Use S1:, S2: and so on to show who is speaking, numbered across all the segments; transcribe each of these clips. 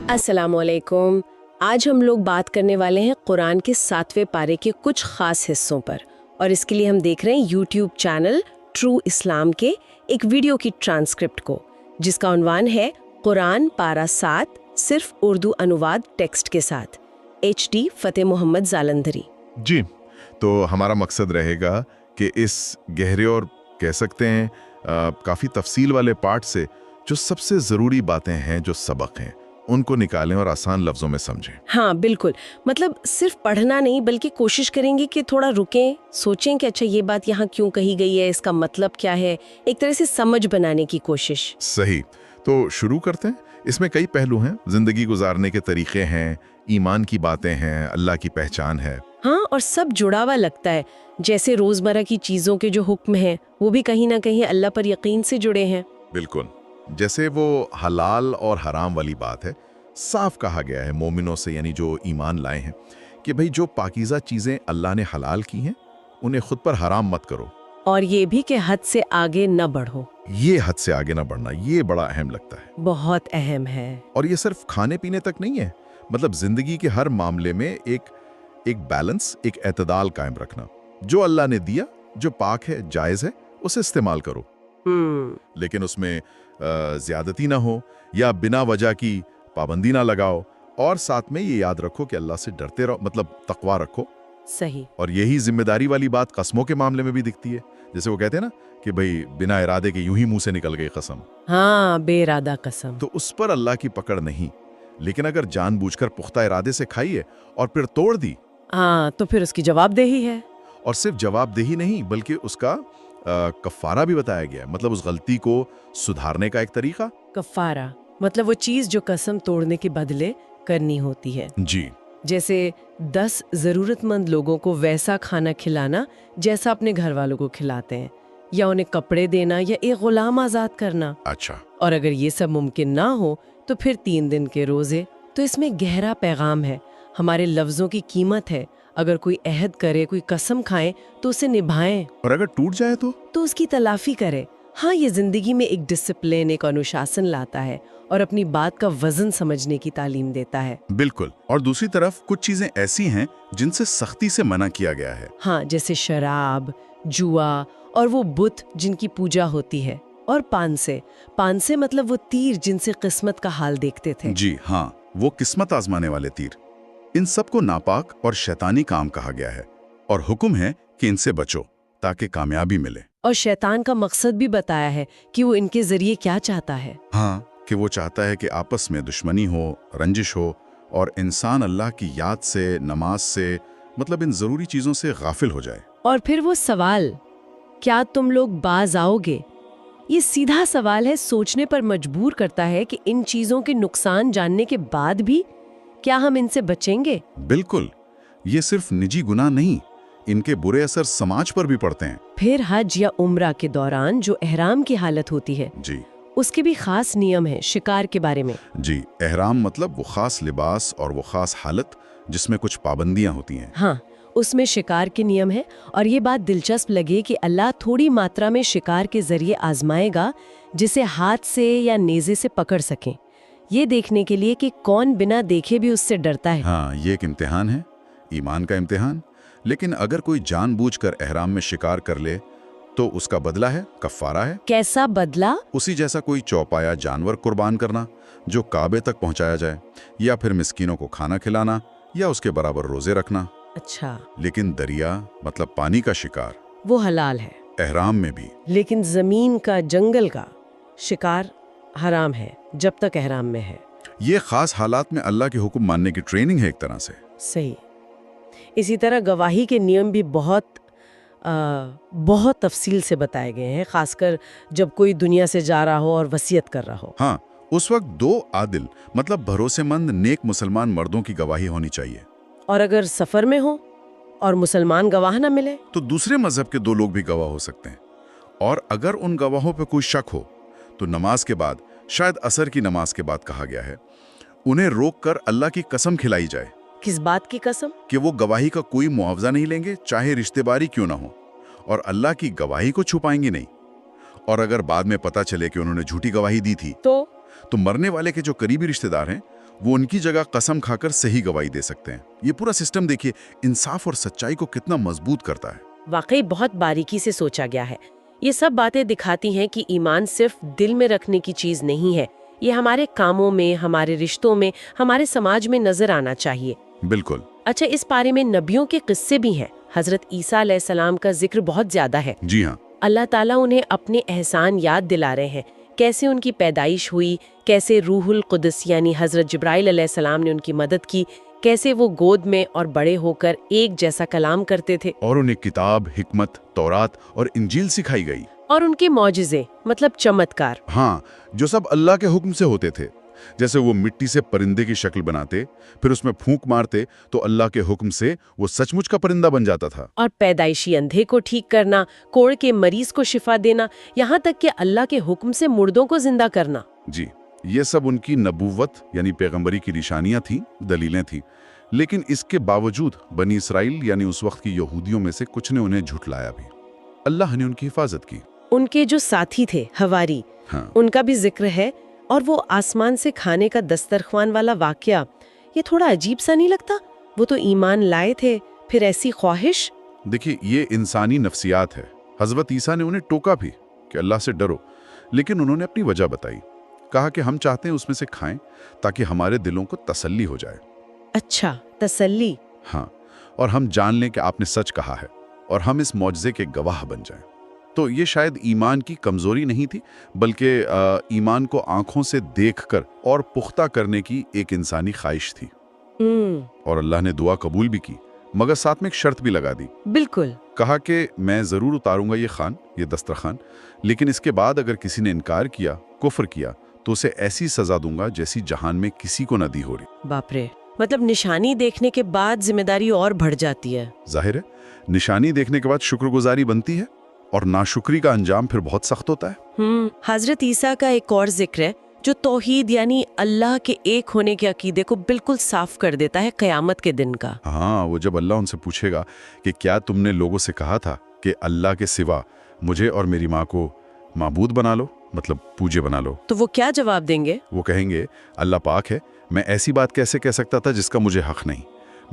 S1: अस्सलाम वालेकुम। आज हम लोग बात करने वाले हैं कुरान के 7वें पारे के कुछ खास हिस्सों पर, और इसके लिए हम देख रहे हैं यूट्यूब चैनल ट्रू इस्लाम के एक वीडियो की ट्रांसक्रिप्ट को, जिसका उन्वान है कुरान पारा 7 सिर्फ उर्दू अनुवाद टेक्स्ट के साथ। HD फतेह मोहम्मद जालंधरी।
S2: जी, तो हमारा मकसद रहेगा कि इस गहरे और कह सकते हैं काफ़ी तफसील वाले पार्ट से जो सबसे ज़रूरी बातें हैं, जो सबक हैं, उनको निकालें और आसान लफ्ज़ों में समझें।
S1: हाँ बिल्कुल, मतलब सिर्फ पढ़ना नहीं बल्कि कोशिश करेंगे कि थोड़ा रुकें, सोचें कि अच्छा ये बात यहाँ क्यों कही गई है, इसका मतलब क्या है, एक तरह से समझ बनाने की कोशिश।
S2: सही, तो शुरू करते हैं। इसमें कई पहलू हैं, जिंदगी गुजारने के तरीके हैं, ईमान की बातें हैं, अल्लाह की पहचान है।
S1: हाँ, और सब जुड़ा हुआ लगता है, जैसे रोजमर्रा की चीजों के जो हुक्म हैं वो भी कहीं ना कहीं अल्लाह पर यकीन से जुड़े हैं।
S2: बिल्कुल, जैसे वो हलाल और हराम वाली बात है, साफ कहा गया है मोमिनों से, यानी जो ईमान लाए हैं, कि भाई जो पाकीज़ा चीज़ें अल्लाह ने हलाल की हैं उन्हें खुद पर हराम मत करो,
S1: और ये भी कि हद से आगे न बढ़ो।
S2: ये हद से आगे ना बढ़ना, ये बड़ा अहम लगता है।
S1: बहुत अहम है।
S2: और ये सिर्फ खाने पीने तक नहीं है, मतलब जिंदगी के हर मामले में एक बैलेंस, एक एतदाल कायम रखना। जो अल्लाह ने दिया, जो पाक है, जायज़ है, उसे इस्तेमाल करो, लेकिन उसमें ज्यादती ना हो या बिना वजह की पाबंदी ना लगाओ। और साथ में ये याद रखो कि अल्लाह से डरते रहो, मतलब तकवा रखो।
S1: सही।
S2: और यही जिम्मेदारी वाली बात कसमों के मामले में भी दिखती है, जैसे वो कहते हैं ना कि भाई बिना इरादे के यूं ही मुंह से निकल गई कसम,
S1: हाँ, बेइरादा कसम।
S2: तो उस पर अल्लाह की पकड़ नहीं। लेकिन अगर जानबूझकर पुख्ता इरादे से खाई है और फिर तोड़ दी,
S1: हाँ, तो फिर उसकी जवाबदेही है।
S2: और सिर्फ जवाबदेही नहीं बल्कि उसका कफ़ारा भी बताया गया है, मतलब उस गलती को सुधारने का एक तरीका।
S1: कफारा मतलब वो चीज जो कसम तोड़ने के बदले करनी होती है।
S2: जी,
S1: जैसे 10 जरूरतमंद लोगों को वैसा खाना खिलाना जैसा अपने घर वालों को खिलाते हैं, या उन्हें कपड़े देना, या एक गुलाम आजाद करना।
S2: अच्छा,
S1: और अगर ये सब मुमकिन ना हो तो फिर 3 दिन के रोजे। तो इसमें गहरा पैगाम है, हमारे लफ्जों की कीमत है। अगर कोई अहद करे, कोई कसम खाए तो उसे निभाएं,
S2: और अगर टूट जाए तो
S1: उसकी तलाफी करे। हाँ, ये जिंदगी में एक डिसिप्लिन, एक अनुशासन लाता है और अपनी बात का वजन समझने की तालीम देता है।
S2: बिल्कुल। और दूसरी तरफ कुछ चीजें ऐसी हैं जिनसे सख्ती से मना किया गया है।
S1: हाँ, जैसे शराब, जुआ और वो बुत जिनकी पूजा होती है, और पान से मतलब वो तीर जिनसे किस्मत का हाल देखते थे।
S2: जी हाँ, वो किस्मत आजमाने वाले तीर। इन सब को नापाक और शैतानी काम कहा गया है, और हुक्म है कि इनसे बचो ताकि कामयाबी मिले।
S1: और शैतान का मकसद भी बताया है कि वो इनके जरिए क्या चाहता है।
S2: हाँ, कि वो चाहता है कि आपस में दुश्मनी हो, रंजिश हो, और इंसान अल्लाह की याद से, नमाज से, मतलब इन जरूरी चीजों से गाफिल हो जाए।
S1: और फिर वो सवाल, क्या तुम लोग बाज आओगे? ये सीधा सवाल है, सोचने पर मजबूर करता है कि इन चीजों के नुकसान जानने के बाद भी क्या हम इनसे बचेंगे?
S2: बिल्कुल, ये सिर्फ निजी गुनाह नहीं, इनके बुरे असर समाज पर भी पड़ते हैं।
S1: फिर हज या उम्रा के दौरान जो एहराम की हालत होती है,
S2: जी
S1: उसके भी खास नियम है। शिकार के बारे में,
S2: जी, एहराम मतलब वो खास लिबास और वो खास हालत जिसमें कुछ पाबंदियां होती हैं।
S1: हाँ, उसमें शिकार के नियम है। और ये बात दिलचस्प लगे कि अल्लाह थोड़ी मात्रा में शिकार के जरिए आजमाएगा, जिसे हाथ से या नेज़े से पकड़ सकें, ये देखने के लिए कि कौन बिना देखे भी उससे डरता है।
S2: हाँ, ये एक इम्तिहान है, ईमान का इम्तिहान। लेकिन अगर कोई जानबूझकर एहराम में शिकार कर ले तो उसका बदला है, कफ़ारा है।
S1: कैसा बदला?
S2: उसी जैसा कोई चौपाया जानवर कुर्बान करना जो काबे तक पहुंचाया जाए, या फिर मिस्कीनों को खाना खिलाना, या उसके बराबर रोजे रखना।
S1: अच्छा,
S2: लेकिन दरिया मतलब पानी का शिकार,
S1: वो हलाल है,
S2: एहराम में भी।
S1: लेकिन जमीन का, जंगल का शिकार हराम है जब तक एहराम में है।
S2: ये खास हालात में अल्लाह के हुक्म मानने की ट्रेनिंग है एक तरह से।
S1: सही। इसी तरह गवाही के नियम भी बहुत तफसील से बताए गए हैं, खासकर जब कोई दुनिया से जा रहा हो और वसीयत कर रहा हो।
S2: हाँ, उस वक्त 2 आदिल मतलब भरोसेमंद नेक मुसलमान मर्दों की गवाही होनी चाहिए।
S1: और अगर सफर में हो और मुसलमान गवाह न मिले
S2: तो दूसरे मजहब के 2 लोग भी गवाह हो सकते हैं। और अगर उन गवाहों पर कोई शक हो तो नमाज के बाद, शायद असर की नमाज के बाद कहा गया है, उन्हें रोक कर अल्लाह की कसम खिलाई जाए।
S1: किस बात की कसम?
S2: कि वो गवाही का कोई मुआवजा नहीं लेंगे, चाहे रिश्तेदारी क्यों ना हो, और अल्लाह की गवाही को छुपाएंगे नहीं। और अगर बाद में पता चले कि उन्होंने झूठी गवाही दी थी
S1: तो
S2: मरने वाले के जो करीबी रिश्तेदार हैं वो उनकी जगह कसम खाकर सही गवाही दे सकते हैं। ये पूरा सिस्टम देखिए इंसाफ और सच्चाई को कितना मजबूत करता है।
S1: वाकई बहुत बारीकी से सोचा गया है। ये सब बातें दिखाती हैं कि ईमान सिर्फ दिल में रखने की चीज नहीं है, ये हमारे कामों में, हमारे रिश्तों में, हमारे समाज में नजर आना चाहिए।
S2: बिल्कुल।
S1: अच्छा, इस पारे में नबियों के किस्से भी हैं। हजरत ईसा अलैहिस्सलाम का जिक्र बहुत ज्यादा है।
S2: जी हाँ।
S1: अल्लाह ताला उन्हें अपने एहसान याद दिला रहे हैं, कैसे उनकी पैदाइश हुई, कैसे रूहुल कुदस यानी हजरत जिब्राइल अलैहिस्सलाम ने उनकी मदद की, कैसे वो गोद में और बड़े होकर एक जैसा कलाम करते थे,
S2: और उन्हें किताब, हिकमत, तौरात और इंजील सिखाई गई।
S1: और उनके मौजिज़े मतलब चमत्कार,
S2: हाँ, जो सब अल्लाह के हुक्म से होते थे। जैसे वो मिट्टी से परिंदे की शक्ल बनाते, फिर उसमें फूंक मारते तो अल्लाह के हुक्म से वो सचमुच का परिंदा बन जाता था।
S1: और पैदाइशी अंधे को ठीक करना, कोढ़ के मरीज को शिफा देना, यहाँ तक कि अल्लाह के हुक्म से मुर्दों को जिंदा करना।
S2: जी, ये सब उनकी नबूवत यानी पैगंबरी की निशानियां थी, दलीलें थी। लेकिन इसके बावजूद बनी इसराइल यानी उस वक्त की यहूदियों में से कुछ ने उन्हें झुठलाया भी। अल्लाह ने उनकी हिफाजत की।
S1: उनके जो साथी थे हवारी,
S2: हाँ।
S1: उनका भी जिक्र है। और वो आसमान से खाने का दस्तरख्वान वाला वाकया, ये थोड़ा अजीब सा नहीं लगता? वो तो ईमान लाए थे, फिर ऐसी ख्वाहिश।
S2: देखिए, ये इंसानी नफ्सियात है। हजरत ईसा ने उन्हें टोका भी कि अल्लाह से डरो, लेकिन उन्होंने अपनी वजह बताई। कहा कि हम चाहते हैं उसमें से खाएं ताकि हमारे दिलों को तसल्ली हो जाए।
S1: अच्छा, तसल्ली।
S2: हाँ, और हम जान लें कि आपने सच कहा है और हम इस मौजज़े के गवाह बन जाएं। तो ये शायद ईमान की कमजोरी नहीं थी, बल्कि ईमान को आंखों से देखकर और पुख्ता करने की एक इंसानी ख्वाहिश थी। और अल्लाह ने दुआ कबूल भी की, मगर साथ में एक शर्त भी लगा दी।
S1: बिल्कुल।
S2: कहा कि मैं जरूर उतारूंगा ये दस्तरखान, लेकिन इसके बाद अगर किसी ने इनकार किया, कुफ्र किया, तो उसे ऐसी सजा दूंगा जैसी जहान में किसी को न दी हो रही।
S1: बाप रे, मतलब निशानी देखने के बाद जिम्मेदारी और बढ़ जाती है।
S2: जाहिर है, निशानी देखने के बाद शुक्रगुजारी बनती है और नाशुक्री का अंजाम फिर बहुत सख्त होता है।
S1: हजरत ईसा का एक और जिक्र है जो तौहीद यानी अल्लाह के एक होने के अकीदे को बिल्कुल साफ कर देता है क़यामत के दिन का।
S2: हाँ, वो जब अल्लाह उनसे पूछेगा कि क्या तुमने लोगों से कहा था कि अल्लाह के सिवा मुझे और मेरी माँ को माबूद बना लो, मतलब पूजे बना लो,
S1: तो वो क्या जवाब देंगे?
S2: वो कहेंगे अल्लाह पाक है, मैं ऐसी बात कैसे कह सकता था जिसका मुझे हक नहीं।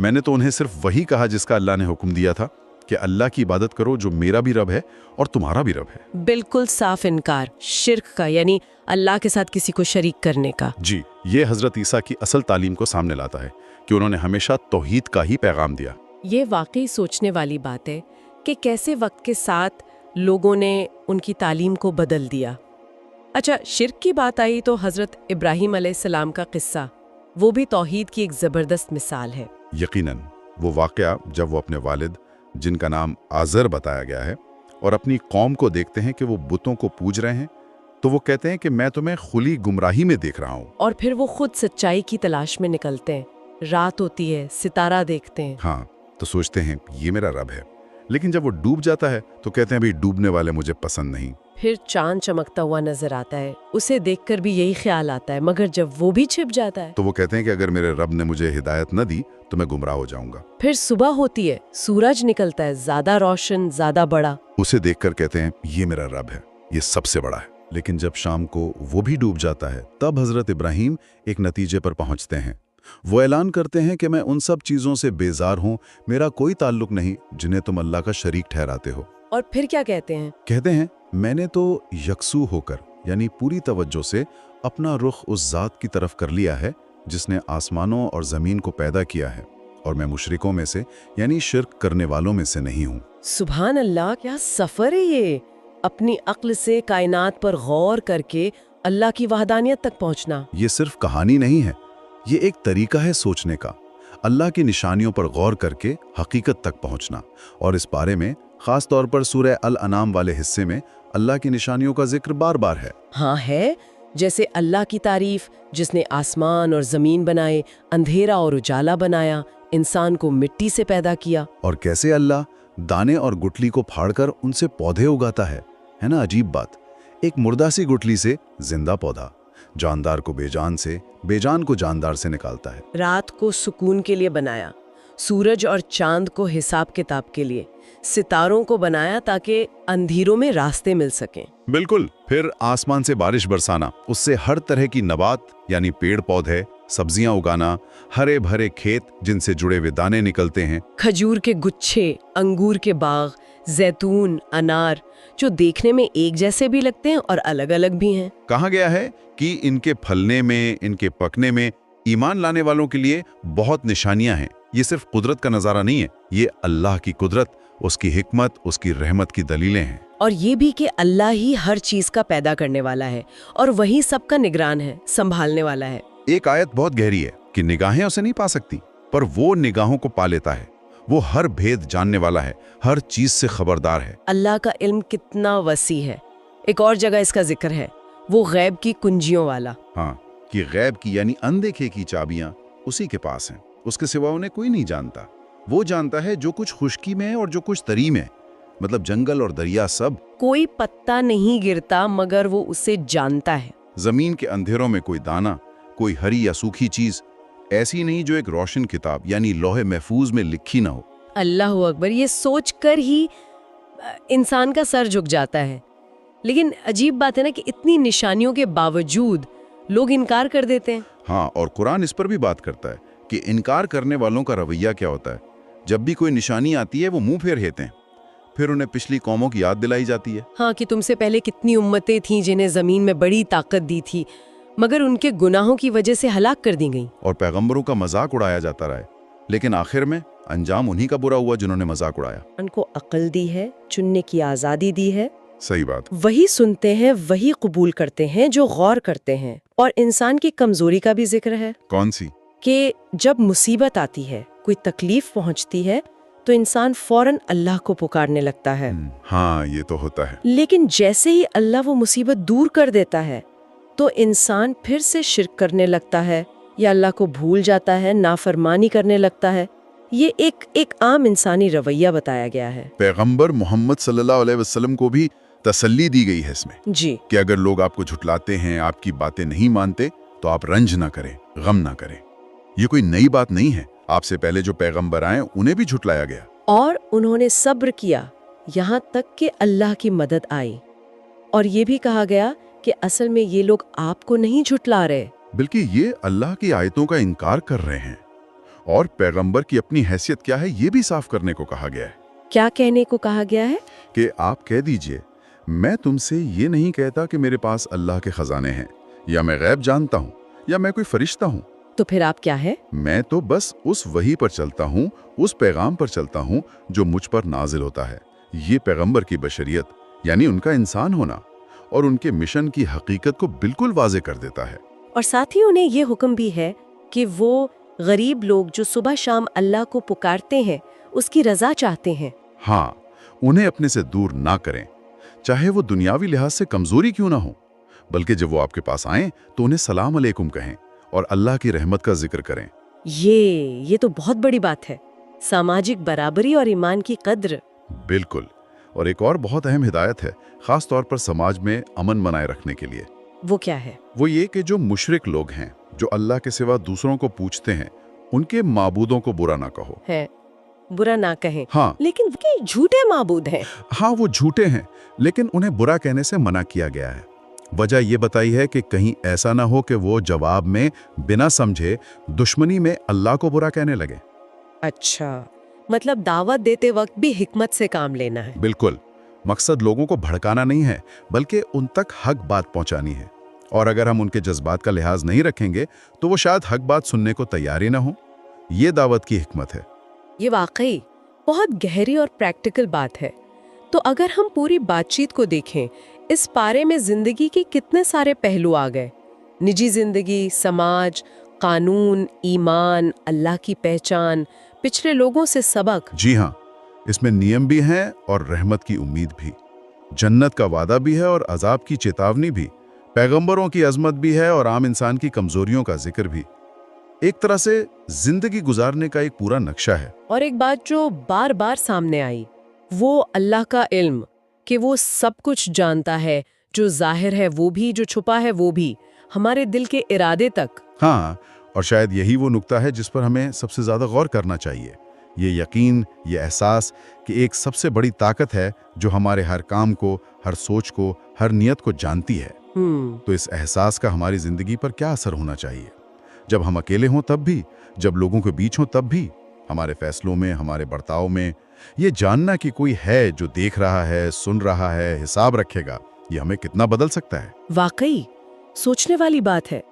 S2: मैंने तो उन्हें सिर्फ वही कहा जिसका अल्लाह ने हुक्म दिया था कि अल्लाह की इबादत करो जो मेरा भी रब है और तुम्हारा भी रब है।
S1: बिल्कुल साफ इनकार शिर्क का, यानी अल्लाह के साथ किसी को शरीक करने का।
S2: जी, ये हजरत ईसा की असल तालीम को सामने लाता है कि उन्होंने हमेशा तौहीद का ही पैगाम दिया।
S1: ये वाकई सोचने वाली बात है कि कैसे वक्त के साथ लोगों ने उनकी तालीम को बदल दिया। अच्छा, शिर्क की बात आई तो हजरत इब्राहीम अलैहिस्सलाम का किस्सा, वो भी तौहीद की एक जबरदस्त मिसाल है।
S2: यकीनन, वो वाकया जब वो अपने वालिद, जिनका नाम आज़र बताया गया है, और अपनी कौम को देखते हैं कि वो बुतों को पूज रहे हैं, तो वो कहते हैं कि मैं तुम्हें खुली गुमराही में देख रहा हूँ।
S1: और फिर वो खुद सच्चाई की तलाश में निकलते हैं। रात होती है, सितारा देखते हैं।
S2: हाँ, तो सोचते हैं ये मेरा रब है, लेकिन जब वो डूब जाता है तो कहते हैं भाई डूबने वाले मुझे पसंद नहीं।
S1: फिर चांद चमकता हुआ नजर आता है, उसे देखकर भी यही ख्याल आता है, मगर जब वो भी छिप जाता है
S2: तो वो कहते हैं कि अगर मेरे रब ने मुझे हिदायत न दी तो मैं गुमराह हो जाऊंगा।
S1: फिर सुबह होती है, सूरज निकलता है, ज्यादा रोशन, ज्यादा बड़ा।
S2: उसे देखकर कहते हैं ये मेरा रब है, ये सबसे बड़ा है। लेकिन जब शाम को वो भी डूब जाता है, तब हजरत इब्राहीम एक नतीजे पर पहुंचते हैं। वो ऐलान करते हैं कि मैं उन सब चीजों से बेजार हूं, मेरा कोई ताल्लुक नहीं जिन्हें तुम अल्लाह का शरीक ठहराते हो।
S1: और फिर क्या कहते हैं?
S2: कहते हैं मैंने तो यकसू होकर यानी पूरी तवज्जो से अपना रुख उस जात की तरफ कर लिया है जिसने आसमानों और जमीन को पैदा किया है, और मैं मुशरिकों में से यानी शिर्क करने वालों में से नहीं हूँ।
S1: सुभान अल्लाह, क्या सफर है ये! अपनी अक्ल से कायनात पर गौर करके अल्लाह की वहदानियत तक पहुंचना।
S2: ये सिर्फ कहानी नहीं है, ये एक तरीका है सोचने का। अल्लाह की निशानियों पर गौर करके हकीकत तक पहुंचना। और इस बारे में खास तौर पर सूरह अल अनाम वाले हिस्से में अल्लाह की निशानियों का जिक्र बार बार है।
S1: हाँ है, जैसे अल्लाह की तारीफ जिसने आसमान और जमीन बनाए, अंधेरा और उजाला बनाया, इंसान को मिट्टी से पैदा किया।
S2: और कैसे अल्लाह दाने और गुठली को फाड़कर उनसे पौधे उगाता है ना अजीब बात। एक मुर्दा सी गुठली से जिंदा पौधा, जानदार को बेजान से, बेजान को जानदार से निकालता है।
S1: रात को सुकून के लिए बनाया, सूरज और चांद को हिसाब किताब के लिए, सितारों को बनाया ताकि अंधेरों में रास्ते मिल सकें।
S2: बिल्कुल। फिर आसमान से बारिश बरसाना, उससे हर तरह की नबात यानी पेड़ पौधे, सब्जियां उगाना, हरे भरे खेत जिनसे जुड़े हुए दाने निकलते हैं।
S1: खजूर के गुच्छे, अंगूर के बाग, जैतून, अनार, जो देखने में एक जैसे भी लगते हैं और अलग अलग भी हैं।
S2: कहा गया है कि इनके फलने में, इनके पकने में ईमान लाने वालों के लिए बहुत निशानियां हैं। ये सिर्फ कुदरत का नजारा नहीं है, ये अल्लाह की कुदरत, उसकी हिकमत, उसकी रहमत की दलीलें हैं।
S1: और ये भी कि अल्लाह ही हर चीज का पैदा करने वाला है और वही सबका निगरान है, संभालने वाला है।
S2: एक आयत बहुत गहरी है कि निगाहें उसे नहीं पा सकती, पर वो निगाहों को पा लेता है। वो हर भेद जानने वाला है, हर चीज से खबरदार है।
S1: अल्लाह का इल्म कितना वसी है। एक और जगह इसका जिक्र है, वो गैब की कुंजियों वाला।
S2: हाँ, कि गैब की यानी अनदेखे की चाबियां उसी के पास हैं। उसके सिवा उन्हें कोई नहीं जानता। वो जानता है जो कुछ खुश्की में है और जो कुछ तरी में, मतलब जंगल और दरिया सब।
S1: कोई पत्ता नहीं गिरता मगर वो उसे जानता है।
S2: जमीन के अंधेरों में कोई दाना, कोई हरी या सूखी चीज ऐसी नहीं जो एक रोशन किताब यानी लोहे महफूज में लिखी ना हो।
S1: अल्लाह अकबर, ये सोचकर ही इंसान का सर झुक जाता है। लेकिन अजीब बात है ना कि इतनी निशानियों के बावजूद लोग इनकार कर देते हैं।
S2: हाँ, और कुरान इस पर भी बात करता है कि इनकार करने वालों का रवैया क्या होता है। जब भी कोई निशानी आती है वो मुंह फेर लेते हैं, फिर उन्हें पिछली कौमों की याद दिलाई जाती है।
S1: हाँ, कि तुमसे पहले कितनी उम्मतें थीं जिन्हें जमीन में बड़ी ताकत दी थी, मगर उनके गुनाहों की वजह से हलाक कर दी गई।
S2: और पैगंबरों का मजाक उड़ाया जाता रहा है, लेकिन आखिर में अंजाम उन्हीं का बुरा हुआ जिन्होंने मजाक उड़ाया।
S1: उनको अक्ल दी है, चुनने की आजादी दी है।
S2: सही बात।
S1: वही सुनते हैं, वही कबूल करते हैं जो गौर करते हैं। और इंसान की कमजोरी का भी जिक्र है।
S2: कौन सी?
S1: कि जब मुसीबत आती है, कोई तकलीफ पहुंचती है, तो इंसान फौरन अल्लाह को पुकारने लगता है।
S2: हाँ, ये तो होता है।
S1: लेकिन जैसे ही अल्लाह वो मुसीबत दूर कर देता है तो इंसान फिर से शिर्क करने लगता है या अल्लाह को भूल जाता है, नाफरमानी करने लगता है। ये एक आम इंसानी रवैया बताया गया है।
S2: पैगंबर मोहम्मद सल्लल्लाहु अलैहि वसल्लम को भी तसल्ली दी गई है इसमें
S1: जी,
S2: कि अगर लोग आपको झुठलाते हैं, आपकी बातें नहीं मानते, तो आप रंज ना करें, गम ना करें। ये कोई नई बात नहीं है। आपसे पहले जो पैगंबर आए उन्हें भी झुठलाया गया
S1: और उन्होंने सब्र किया यहाँ तक कि अल्लाह की मदद आई। और ये भी कहा गया कि असल में ये लोग आपको नहीं झुठला रहे,
S2: बल्कि ये अल्लाह की आयतों का इनकार कर रहे हैं। और पैगंबर की अपनी हैसियत क्या है ये भी साफ करने को कहा गया है।
S1: क्या कहने को कहा गया है?
S2: कि आप कह दीजिए, मैं तुमसे ये नहीं कहता कि मेरे पास अल्लाह के खजाने हैं, या मैं गैब जानता हूँ, या मैं कोई फरिश्ता हूँ।
S1: तो फिर आप क्या है?
S2: मैं तो बस उस वही पर चलता हूँ, उस पैगाम पर चलता हूँ जो मुझ पर नाजिल होता है। ये पैगंबर की बशरियत यानी उनका इंसान होना और उनके मिशन की हकीकत को बिल्कुल वाज़े कर देता है।
S1: और साथ ही उन्हें ये हुक्म भी है कि वो गरीब लोग जो सुबह शाम अल्लाह को पुकारते हैं, उसकी रजा चाहते हैं।
S2: हाँ, उन्हें अपने से दूर ना करें, चाहे वो दुनियावी लिहाज से कमजोरी क्यों ना हो, बल्कि जब वो आपके पास आएं तो उन्हें सलाम अलैकुम कहें और अल्लाह की रहमत का जिक्र करें।
S1: ये तो बहुत बड़ी बात है, सामाजिक बराबरी और ईमान की कद्र।
S2: बिल्कुल। और एक और बहुत अहम हिदायत है, खास तौर पर समाज में अमन बनाए रखने के लिए।
S1: वो क्या है?
S2: वो ये कि जो मुशरिक लोग हैं, जो अल्लाह के सिवा दूसरों को पूछते हैं, उनके माबूदों को बुरा ना कहो।
S1: है, बुरा ना कहें।
S2: हाँ,
S1: लेकिन वो झूठे माबूद हैं।
S2: हाँ, वो झूठे हैं, लेकिन उन्हें बुरा कहने से मना किया गया है। वजह ये बताई है कि कहीं ऐसा ना हो कि वो जवाब में बिना समझे दुश्मनी में अल्लाह को बुरा कहने लगे।
S1: अच्छा, मतलब दावत देते वक्त भी हिकमत से काम लेना है।
S2: बिल्कुल। मकसद लोगों को भड़काना नहीं है, बल्कि उन तक हक बात पहुंचानी है। और अगर हम उनके जज्बात का लिहाज नहीं रखेंगे तो वो शायद हक बात सुनने को तैयार ही ना हो। ये दावत की हिकमत है।
S1: ये वाकई बहुत गहरी और प्रैक्टिकल बात है। तो अगर हम पूरी बातचीत को देखें, इस पारे में जिंदगी के कितने सारे पहलू आ गए। निजी जिंदगी, समाज, कानून, ईमान, अल्लाह की पहचान, पिछले लोगों से सबक।
S2: जी हाँ, इसमें नियम भी हैं और रहमत की उम्मीद भी, जन्नत का वादा भी है और अजाब की चेतावनी भी, पैगंबरों की अजमत भी है और आम इंसान की कमजोरियों का जिक्र भी। एक तरह से जिंदगी गुजारने का एक पूरा नक्शा है।
S1: और एक बात जो बार बार सामने आई, वो अल्लाह का इल्म, कि वो सब कुछ जानता है, जो जाहिर है वो भी, जो छुपा है वो भी, हमारे दिल के इरादे तक।
S2: हाँ, और शायद यही वो नुक्ता है जिस पर हमें सबसे ज्यादा गौर करना चाहिए। ये यकीन, ये एहसास कि एक सबसे बड़ी ताकत है जो हमारे हर काम को, हर सोच को, हर नियत को जानती है। तो इस एहसास का हमारी जिंदगी पर क्या असर होना चाहिए? जब हम अकेले हों तब भी, जब लोगों के बीच हों तब भी, हमारे फैसलों में, हमारे बर्ताव में। ये जानना कि कोई है जो देख रहा है, सुन रहा है, हिसाब रखेगा, ये हमें कितना बदल सकता है।
S1: वाकई सोचने वाली बात है।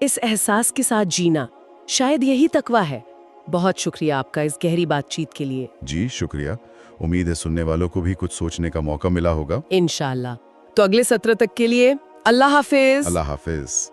S1: इस एहसास के साथ जीना शायद यही तकवा है। बहुत शुक्रिया आपका इस गहरी बातचीत के लिए।
S2: जी शुक्रिया। उम्मीद है सुनने वालों को भी कुछ सोचने का मौका मिला होगा।
S1: इंशाल्लाह। तो अगले सत्र तक के लिए अल्लाह हाफिज।
S2: अल्लाह हाफिज।